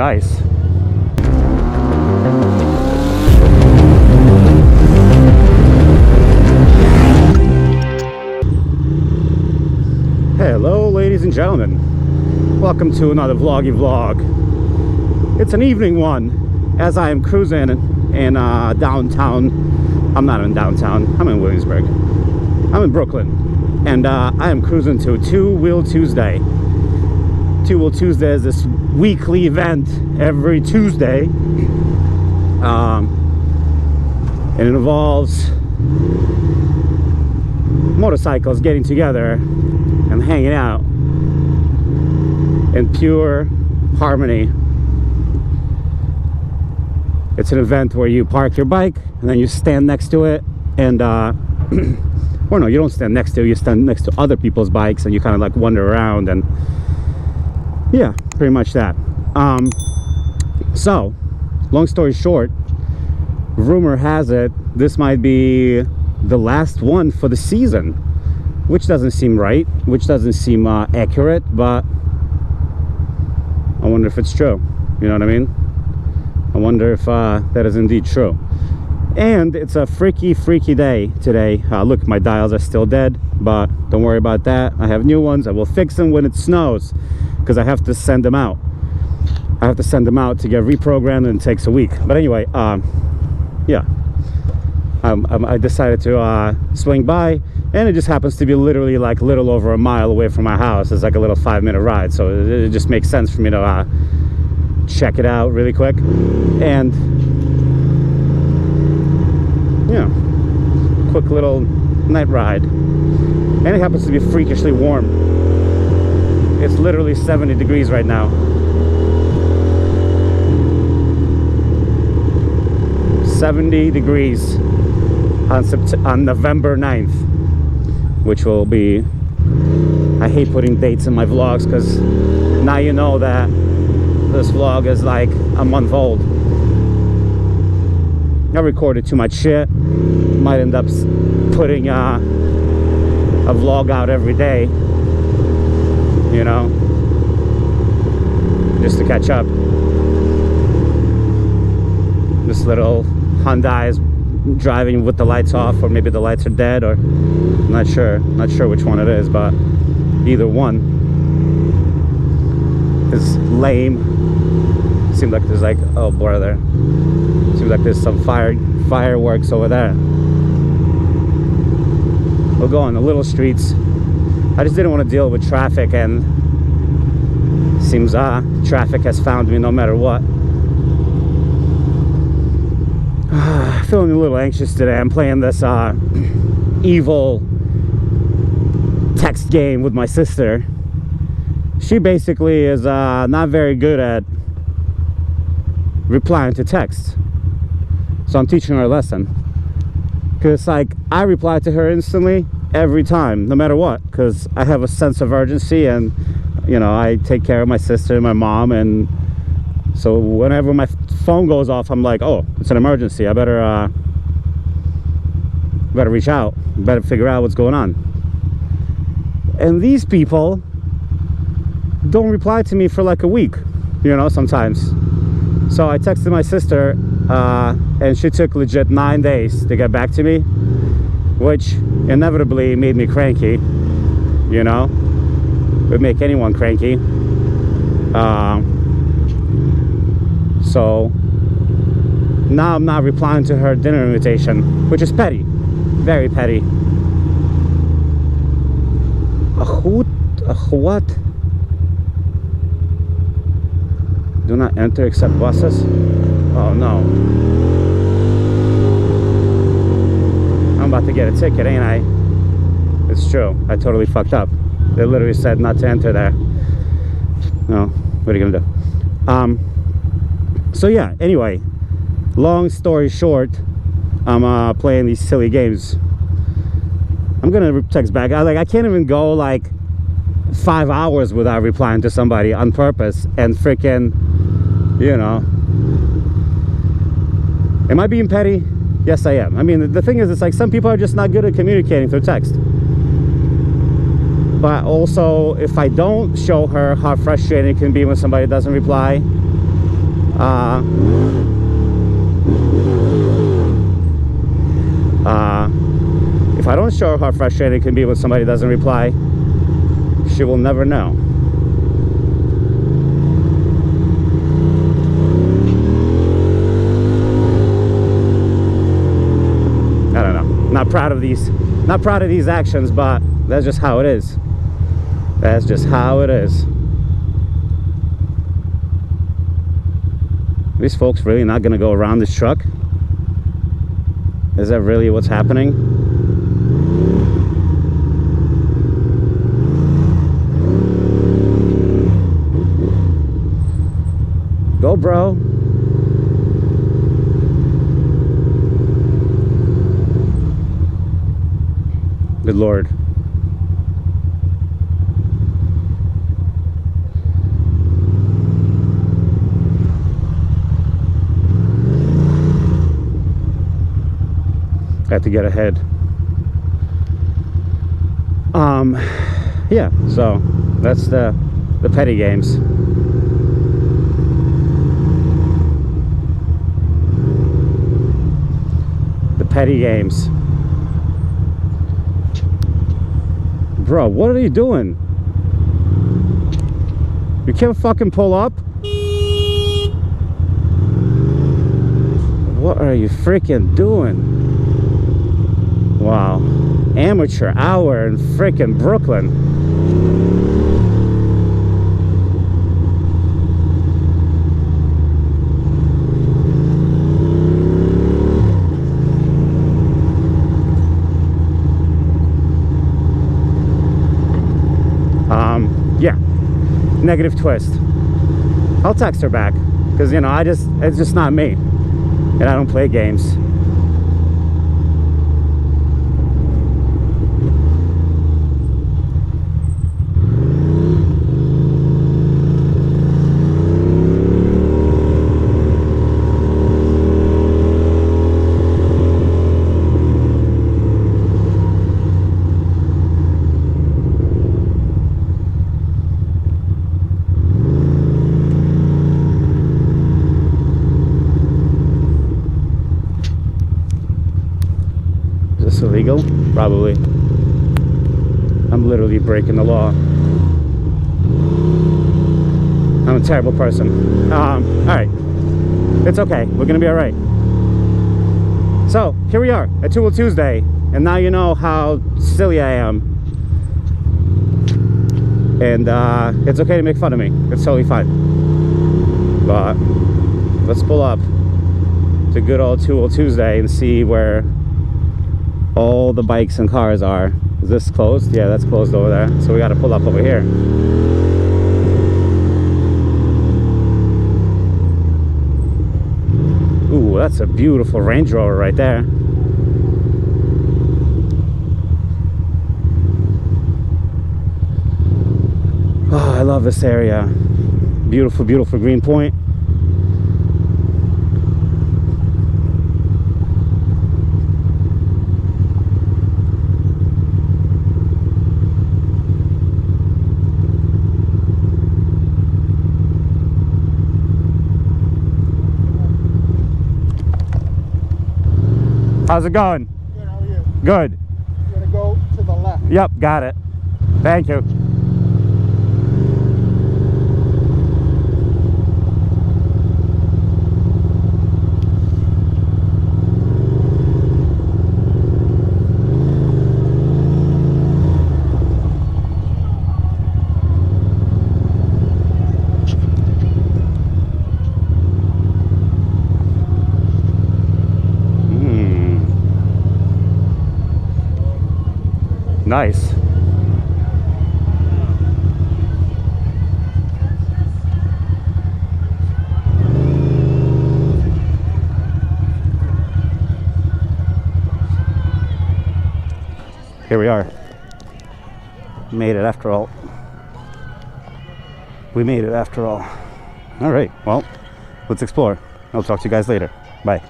Nice. Hello, ladies and gentlemen. Welcome to another vloggy vlog. It's an evening one as I am cruising in downtown. I'm not in downtown. I'm in Williamsburg. I'm in Brooklyn. And I am cruising to Two Wheel Tuesday. Two Wheel Tuesday is this weekly event every Tuesday. And it involves motorcycles getting together and hanging out in pure harmony. It's an event where you park your bike and then you stand next to it and or no, you don't stand next to it, you stand next to other people's bikes and you kind of like wander around, and yeah, pretty much that. So long story short, rumor has it this might be the last one for the season, which doesn't seem right, which doesn't seem accurate, but I wonder if it's true. You know what I mean? I wonder if that is indeed true. And it's a freaky day today. Look, my dials are still dead, but don't worry about that. I have new ones. I will fix them when it snows, because I have to send them out. I have to send them out to get reprogrammed, and it takes a week. But anyway, yeah, I decided to swing by, and it just happens to be literally like a little over a mile away from my house. It's like a little 5-minute ride, so it just makes sense for me to check it out really quick. And yeah, quick little night ride. And it happens to be freakishly warm. It's literally 70 degrees right now. 70 degrees on November 9th, which will be, I hate putting dates in my vlogs because now you know that this vlog is like a month old. I recorded too much shit. Might end up putting a vlog out every day, you know, just to catch up. This little Hyundai is driving with the lights off, or maybe the lights are dead, or not sure which one it is, but either one is lame. Seems like there's like, oh brother, seems like there's some fireworks over there. We'll go on the little streets. I just didn't want to deal with traffic, and seems traffic has found me no matter what. Feeling a little anxious today. I'm playing this evil text game with my sister. She basically is not very good at replying to text, so I'm teaching her a lesson, because like I reply to her instantly every time, no matter what, because I have a sense of urgency, and you know, I take care of my sister and my mom, and so whenever my phone goes off, I'm like, oh, it's an emergency, I better reach out, better figure out what's going on. And these people don't reply to me for like a week, you know, sometimes. So I texted my sister, and she took legit 9 days to get back to me, which inevitably made me cranky, you know. It would make anyone cranky. So now I'm not replying to her dinner invitation, which is petty, very petty. What? Do not enter except buses. Oh no. I'm about to get a ticket, ain't I? It's true. I totally fucked up. They literally said not to enter there. No, what are you gonna do? So yeah, anyway, long story short, I'm playing these silly games. I'm gonna text back. I can't even go like 5 hours without replying to somebody on purpose, and freaking, you know, am I being petty? Yes, I am. I mean, the thing is, it's like some people are just not good at communicating through text. But also, if I don't show her how frustrating it can be when somebody doesn't reply, If I don't show her how frustrating it can be when somebody doesn't reply, she will never know. I don't know. Not proud of these actions, but that's just how it is. That's just how it is. These folks really not gonna go around this truck? Is that really what's happening? Go, bro. Good Lord. I have to get ahead. Yeah, so that's the petty games. The petty games. Bro, what are you doing? You can't fucking pull up? What are you freaking doing? Wow. Amateur hour in freaking Brooklyn. Yeah, negative twist. I'll text her back because, you know, it's just not me, and I don't play games. Illegal? Probably. I'm literally breaking the law. I'm a terrible person. Alright. It's okay. We're gonna be alright. So, here we are at Tool Tuesday, and now you know how silly I am. And it's okay to make fun of me. It's totally fine. But let's pull up to good old Tool Tuesday and see where all the bikes and cars are. Is this closed? Yeah, that's closed over there. So we got to pull up over here. Ooh, that's a beautiful Range Rover right there. Oh, I love this area. Beautiful, beautiful green point. How's it going? Good, how are you? Good. You're gonna go to the left. Yep, got it. Thank you. Nice. Here we are. Made it after all. We made it after all. All right, well, let's explore. I'll talk to you guys later. Bye.